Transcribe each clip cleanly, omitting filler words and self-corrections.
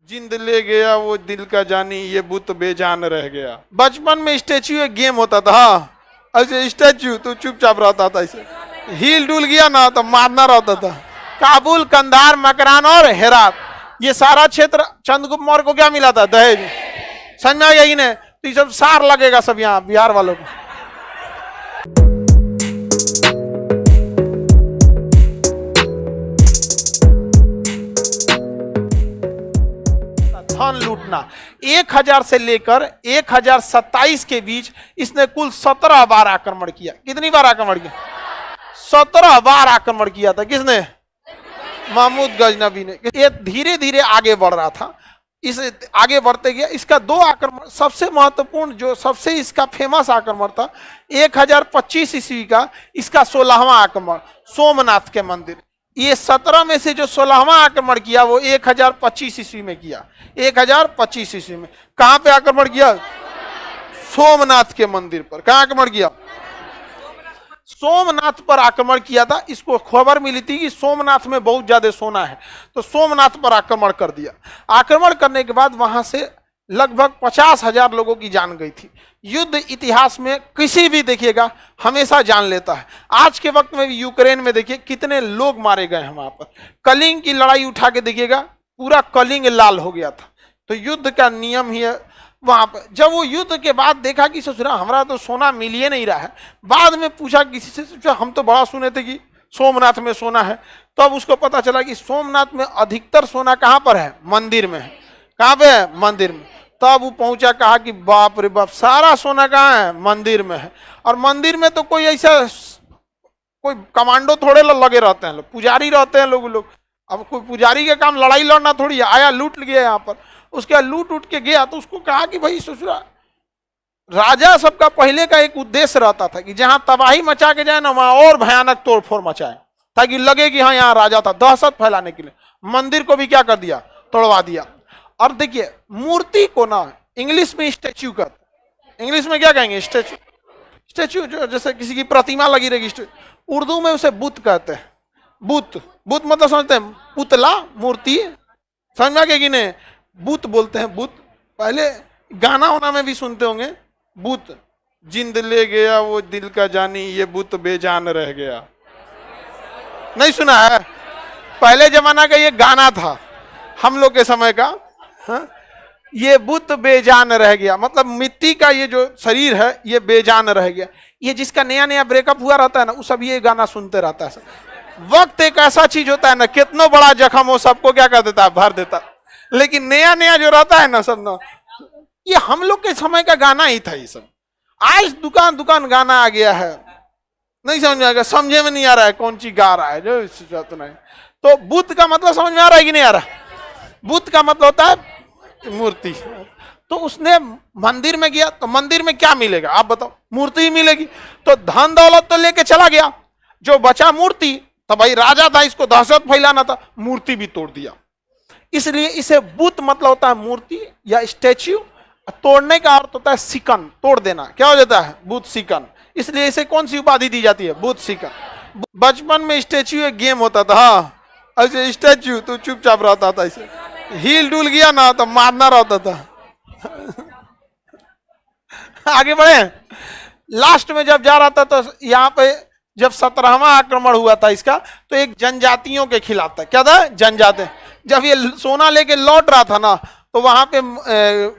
जिंद ले गया वो दिल का जानी, ये बुत बेजान रह गया। बचपन में स्टैच्यू एक गेम होता था, ऐसे स्टैच्यू तो चुपचाप रहता था, ऐसे हील डुल गया ना तो मारना रहता था। काबुल, कंधार, मकरान और हेरात, ये सारा क्षेत्र चंद्रगुप्त मौर्य को क्या मिला था? दहेज। समझ में आ गया? इन्हें तो ये सब सार लगेगा सब यहाँ बिहार वालों को। धन लूटना 1000 से लेकर 1027 के बीच इसने कुल 17 बार आक्रमण किया। कितनी बार आक्रमण किया? 17 बार आक्रमण किया था। किसने? महमूद गजनवी ने। ये धीरे धीरे आगे बढ़ रहा था, इस आगे बढ़ते गया। इसका 2 आक्रमण, सबसे महत्वपूर्ण जो सबसे इसका फेमस आक्रमण था 1025 ईस्वी का, इसका 16वां आक्रमण सोमनाथ के मंदिर। ये 17 में से जो 16वां आक्रमण किया वो 1025 ईस्वी में किया। 1025 ईस्वी में कहां पे आक्रमण किया? सोमनाथ के मंदिर पर। कहां आक्रमण किया? सोमनाथ पर आक्रमण किया था। इसको खबर मिली थी कि सोमनाथ में बहुत ज्यादा सोना है, तो सोमनाथ पर आक्रमण कर दिया। आक्रमण करने के बाद वहां से लगभग 50,000 लोगों की जान गई थी। युद्ध इतिहास में किसी भी देखिएगा हमेशा जान लेता है। आज के वक्त में भी यूक्रेन में देखिए कितने लोग मारे गए हैं। वहां पर कलिंग की लड़ाई उठा के देखिएगा, पूरा कलिंग लाल हो गया था। तो युद्ध का नियम ही है। वहां पर जब वो युद्ध के बाद देखा कि ससुरा हमारा तो सोना मिल ही नहीं रहा है, बाद में पूछा किसी से, हम तो बड़ा सुने थे कि सोमनाथ में सोना है। तो अब उसको पता चला कि सोमनाथ में अधिकतर सोना कहां पर है? मंदिर में है। कहां पे है? मंदिर में। तब वो पहुंचा, कहा कि बाप रे बाप, सारा सोना कहां है? मंदिर में है। और मंदिर में तो कोई ऐसा कोई कमांडो थोड़े लगे रहते हैं, लोग पुजारी रहते हैं लोग। अब कोई पुजारी का काम लड़ाई लड़ना थोड़ी है। आया, लूट गया यहाँ पर। उसके बाद लूट उठ के गया तो उसको कहा कि भाई ससुरा, राजा सबका पहले का एक उद्देश्य रहता था कि जहां तबाही मचा के जाए ना वहां और भयानक तोड़फोड़ मचाए, ताकि लगे कि हाँ यहाँ राजा था, दहशत फैलाने के लिए। मंदिर को भी क्या कर दिया? तोड़वा दिया। और देखिए मूर्ति को ना इंग्लिश में स्टैच्यू कहते। इंग्लिश में क्या कहेंगे? स्टैच्यू। स्टैच्यू जो जैसे किसी की प्रतिमा लगी रहेगी, उर्दू में उसे बुत कहते हैं। बुत, बुत मतलब समझते हैं? पुतला, मूर्ति। समझ में आ गया कि नहीं? बुत बोलते हैं, बुत। पहले गाना वाना में भी सुनते होंगे, बुत जिंद ले गया वो दिल का जानी, ये बुत बेजान रह गया। नहीं सुना है? पहले जमाना का ये गाना था हम लोग के समय का। हाँ? ये बुत बेजान रह गया, मतलब मिट्टी का ये जो शरीर है ये बेजान रह गया। ये जिसका नया नया ब्रेकअप हुआ रहता है ना, वो सब ये गाना सुनते रहता है। वक्त एक ऐसा चीज होता है ना, कितना बड़ा जख्म हो सबको क्या कर देता है? भर देता। लेकिन नया नया जो रहता है ना सब ना, ये हम लोग के समय का गाना ही था। ये सब आज दुकान दुकान गाना आ गया है, नहीं समझ में आएगा, समझे में नहीं आ रहा है कौन सी गा रहा है जो नहीं। तो बुत का मतलब समझ में आ रहा है कि नहीं आ रहा? बुत का मतलब होता है मूर्ति। तो उसने मंदिर में गया तो मंदिर में क्या मिलेगा आप बताओ? मूर्ति ही मिलेगी। तो धन दौलत तो लेके चला गया, जो बचा मूर्ति। तो भाई राजा था, इसको दहशत फैलाना था, मूर्ति भी तोड़ दिया। इसलिए इसे बुत मतलब होता है मूर्ति या स्टैच्यू। तोड़ने का अर्थ होता है सिकन, तोड़ देना। क्या हो जाता है? बुत सिकन। इसलिए इसे कौन सी उपाधि दी जाती है? बुत सिकन। बचपन में स्टैच्यू एक गेम होता था, ऐसे स्टैच्यू तो चुपचाप रहता था, ऐसे हील डुल गया ना तो मारना रहता था। आगे बढ़े। लास्ट में जब जा रहा था तो यहाँ पे जब 17वां आक्रमण हुआ था इसका, तो एक जनजातियों के खिलाफ था। क्या था? जनजाति। जब ये सोना लेके लौट रहा था ना, तो वहां पे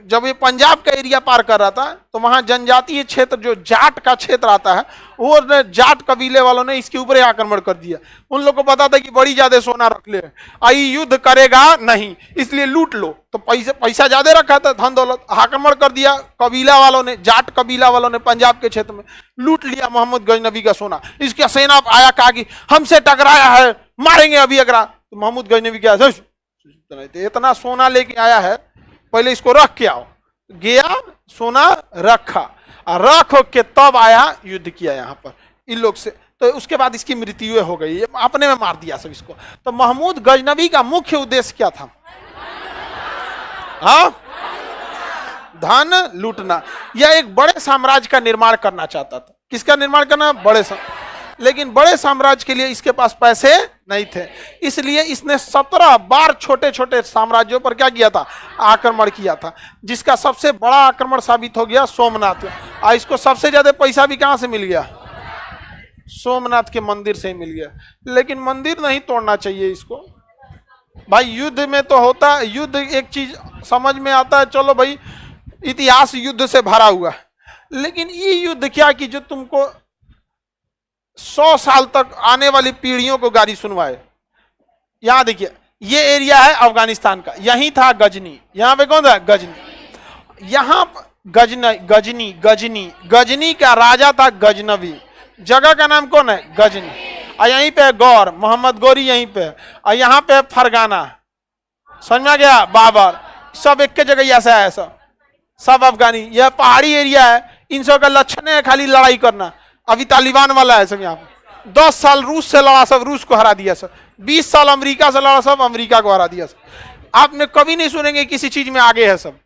जब ये पंजाब का एरिया पार कर रहा था, तो वहां जनजातीय क्षेत्र जो जाट का क्षेत्र आता है, वो जाट कबीले वालों ने इसके ऊपर आक्रमण कर दिया। उन लोगों को पता था कि बड़ी ज्यादा सोना रख ले, आई युद्ध करेगा नहीं, इसलिए लूट लो। तो पैसा ज्यादा रखा था, धन दौलत। आक्रमण कर दिया कबीला वालों ने, जाट कबीला वालों ने पंजाब के क्षेत्र में लूट लिया मोहम्मद गजनवी का सोना। इसका सेना आया, कहा कि हमसे टकराया है, मारेंगे अभी अगरा। तो मोहम्मद गजनवी क्या इतना सोना लेके आया है, पहले इसको रख के आओ। गया, सोना रखा, और रख के तब आया, युद्ध किया यहाँ पर इन लोग से। तो उसके बाद इसकी मृत्यु हो गई, अपने में मार दिया सब इसको। तो महमूद गजनवी का मुख्य उद्देश्य क्या था? हाँ, धन लूटना। यह एक बड़े साम्राज्य का निर्माण करना चाहता था। किसका निर्माण करना? बड़े लेकिन बड़े साम्राज्य के लिए इसके पास पैसे नहीं थे, इसलिए इसने 17 बार छोटे छोटे साम्राज्यों पर क्या किया था, आक्रमण किया था, जिसका सबसे बड़ा आक्रमण साबित हो गया सोमनाथ। और इसको सबसे ज्यादा पैसा भी कहां से मिल गया, सोमनाथ के मंदिर से ही मिल गया। लेकिन मंदिर नहीं तोड़ना चाहिए इसको भाई, युद्ध में तो होता है, युद्ध एक चीज समझ में आता है, चलो भाई इतिहास युद्ध से भरा हुआ है, लेकिन ये युद्ध क्या कि जो तुमको 100 साल तक आने वाली पीढ़ियों को गाली सुनवाए। यहां देखिए ये एरिया है अफगानिस्तान का, यहीं था गजनी, यहां पे कौन था गजनी, यहां गजनी गजनी गजनी का राजा था गजनवी, जगह का नाम कौन है गजनी, और यहीं पे गौर मोहम्मद गौरी यहीं पे, और यहाँ पे फरगाना, समझ में आ गया, बाबर, सब एक के जगह ऐसा है, सब अफगानी, यह पहाड़ी एरिया है, इन सब का लक्षण है खाली लड़ाई करना। अभी तालिबान वाला है सब यहाँ पे, 10 साल रूस से लड़ा, सब रूस को हरा दिया, सब 20 साल अमेरिका से लड़ा, सब अमेरिका को हरा दिया, सब आपने कभी नहीं सुनेंगे किसी चीज में आगे है, सब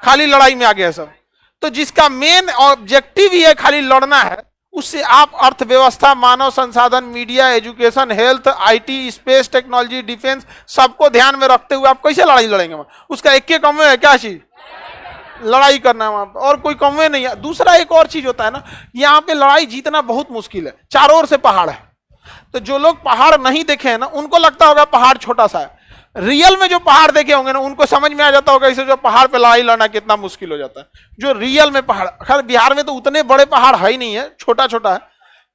खाली लड़ाई में आगे है सब। तो जिसका मेन ऑब्जेक्टिव ही है खाली लड़ना है, उससे आप अर्थव्यवस्था, मानव संसाधन, media, education, health, IT, space technology, defence, सबको ध्यान में रखते हुए आप कैसे लड़ाई लड़ेंगे? उसका एक के कम है क्या चीज, लड़ाई करना वहां पर, और कोई कम नहीं है। दूसरा एक और चीज होता है ना, यहाँ पे लड़ाई जीतना बहुत मुश्किल है, चारों ओर से पहाड़ है, तो जो लोग पहाड़ नहीं देखे हैं ना, उनको लगता होगा पहाड़ छोटा सा है, रियल में जो पहाड़ देखे होंगे ना, उनको समझ में आ जाता होगा इसे जो पहाड़ पे लड़ाई लड़ना कितना मुश्किल हो जाता है, जो रियल में पहाड़। खैर बिहार में तो उतने बड़े पहाड़ है ही नहीं है, छोटा छोटा है,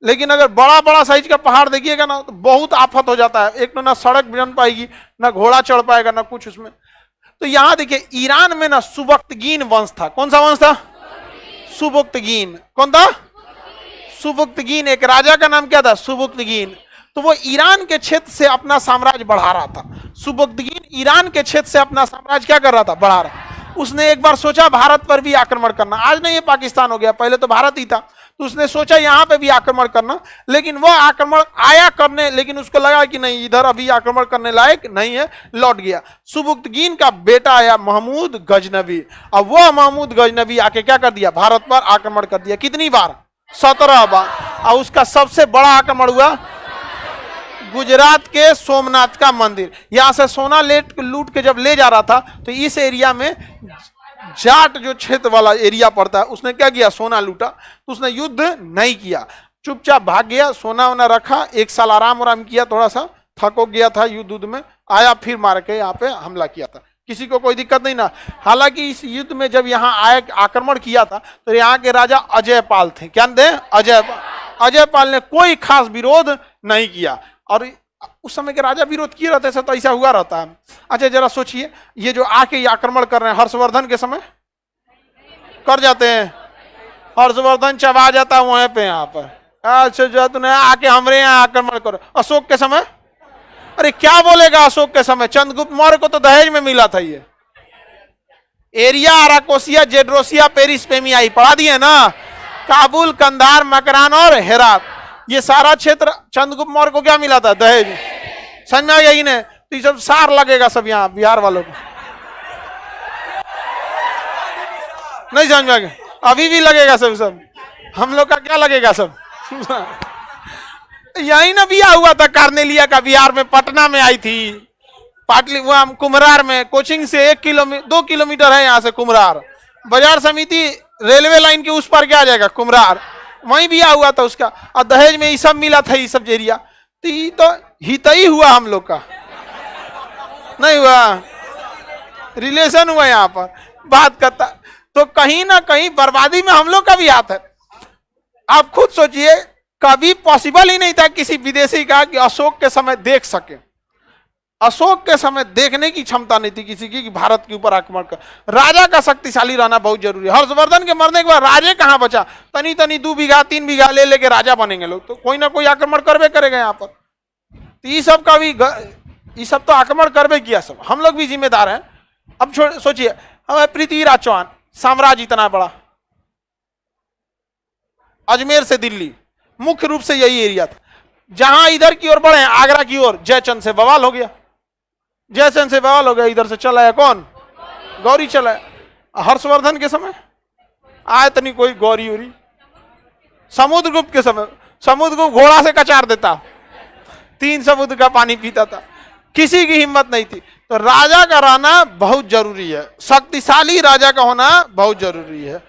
लेकिन अगर बड़ा बड़ा साइज का पहाड़ देखिएगा ना तो बहुत आफत हो जाता है, एक तो ना सड़क बन पाएगी, ना घोड़ा चढ़ पाएगा, ना कुछ उसमें। तो यहां देखिए ईरान में ना सुबक्तगीन वंश था, कौन सा वंश था, सुबक्तगीन, कौन था, सुबक्तगीन, एक राजा का नाम क्या था, सुबक्तगीन। तो वो ईरान के क्षेत्र से अपना साम्राज्य बढ़ा रहा था, सुबक्तगीन ईरान के क्षेत्र से अपना साम्राज्य क्या कर रहा था, बढ़ा रहा। उसने एक बार सोचा भारत पर भी आक्रमण करना, आज नहीं ये पाकिस्तान हो गया, पहले तो भारत ही था, तो उसने सोचा यहां पे भी आक्रमण करना, लेकिन वो आक्रमण आया करने, लेकिन उसको लगा कि नहीं इधर अभी आक्रमण करने लायक नहीं है, लौट गया। सुबक्तगीन का बेटा आया महमूद गजनवी, अब वो महमूद गजनवी आके क्या कर दिया, भारत पर आक्रमण कर दिया। कितनी बार, 17 बार। और उसका सबसे बड़ा आक्रमण हुआ गुजरात के सोमनाथ का मंदिर, यहां से सोना लूट के जब ले जा रहा था, तो इस एरिया में जाट जो क्षेत्र वाला एरिया पड़ता है, उसने क्या किया, सोना लूटा, तो उसने युद्ध नहीं किया, चुपचाप भाग गया, सोना वोना रखा, 1 साल आराम किया, थोड़ा सा थक हो गया था युद्ध में, आया फिर मार के यहाँ पे हमला किया था, किसी को कोई दिक्कत नहीं ना। हालांकि इस युद्ध में जब यहाँ आए आक्रमण किया था, तो यहाँ के राजा अजयपाल थे, क्या थे, अजयपाल ने कोई खास विरोध नहीं किया, और उस समय के राजा विरोध किए रहते थे, तो ऐसा हुआ रहता है। अच्छा जरा सोचिए, ये जो आके आक्रमण कर रहे हैं, हर्षवर्धन के समय कर जाते हैं, हर्षवर्धन चबा जाता है वहां पे, यहाँ पर अच्छा जो तूने आके हमारे यहाँ आक्रमण करो। अशोक के समय, अरे क्या बोलेगा अशोक के समय, चंद्रगुप्त मौर्य को तो दहेज में मिला था ये एरिया, अराकोसिया, जेड्रोसिया, पेरिस, पेमियाई पढ़ा दिए ना, काबुल, कंधार, मकरान और हेरात, ये सारा क्षेत्र चंद्रगुप्त मौर्य को क्या मिला था, दहेज। समझ में आ गया इन्हें, तो ये सब सार लगेगा सब यहाँ बिहार वालों को, नहीं समझ में आ गया, अभी भी लगेगा सब हम लोग का क्या लगेगा सब यही ना बिया हुआ था कार्नेलिया का, बिहार में पटना में आई थी, पाटली वहां कुम्हरार में, कोचिंग से 2 किलोमीटर है यहाँ से कुम्हरार, बाजार समिति रेलवे लाइन के उस पर क्या आ जाएगा कुम्हरार, वहीं बिया हुआ था उसका, और दहेज में ये सब मिला था, ये सब एरिया, तो ये तो हितई हुआ हम लोग का, नहीं हुआ, रिलेशन हुआ यहाँ पर बात करता। तो कहीं ना कहीं बर्बादी में हम लोग का भी हाथ है। आप खुद सोचिए, कभी पॉसिबल ही नहीं था किसी विदेशी का कि अशोक के समय देख सके, अशोक के समय देखने की क्षमता नहीं थी किसी की कि भारत के ऊपर आक्रमण कर। राजा का शक्तिशाली रहना बहुत जरूरी है। हर्षवर्धन के मरने के बाद राजे कहां बचा, तनी तनी 2 बीघा 3 बीघा ले लेके राजा बनेंगे लोग, तो कोई ना कोई आक्रमण करवे करेगा यहाँ पर। तो ये सब का भी, ये सब तो आक्रमण करवे किया, सब हम लोग भी जिम्मेदार हैं। अब सोचिए, हमें पृथ्वीराज चौहान, साम्राज्य इतना बड़ा, अजमेर से दिल्ली मुख्य रूप से यही एरिया था, जहां इधर की ओर बढ़े आगरा की ओर, जयचंद से बवाल हो गया, जयचंद से बवाल हो गया, इधर से चला है कौन, गौरी चला है। हर्षवर्धन के समय आए तनी कोई गौरी उरी, समुद्रगुप्त के समय, समुद्र को घोड़ा से कचार देता, 3 समुद्र का पानी पीता था, किसी की हिम्मत नहीं थी। तो राजा का रहना बहुत जरूरी है, शक्तिशाली राजा का होना बहुत जरूरी है।